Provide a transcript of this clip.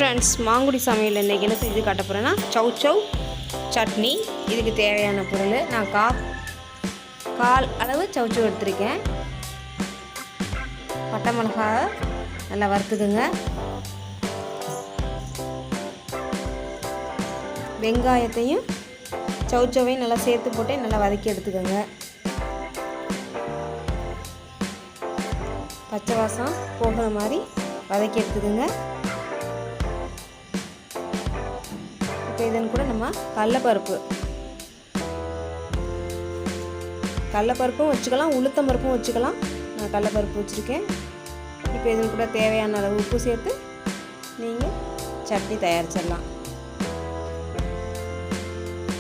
Friends, Mangudi சமையல் இன்றைக்கி என்ன செஞ்சு காட்ட போகிறேன்னா சவ் சவ் சட்னி. இதுக்கு தேவையான பொருள் நான் கால் அளவு சவ் சவ் எடுத்துருக்கேன். பட்டை மிளகாய் நல்லா வறுத்துக்குங்க. வெங்காயத்தையும் சவ் சவ்வையும் நல்லா சேர்த்து போட்டு நல்லா வதக்கி எடுத்துக்கோங்க. பச்சை வாசம் போகிற மாதிரி வதக்கி எடுத்துக்கோங்க. இப்போ இதன் கூட நம்ம கடலைப்பருப்பும் வச்சுக்கலாம், உளுத்தம் பருப்பும் வச்சுக்கலாம். நான் கடலைப்பருப்பு வச்சுருக்கேன். இப்போ இதன் கூட தேவையான அளவு உப்பு சேர்த்து நீங்கள் சட்னி தயாரிச்சிடலாம்.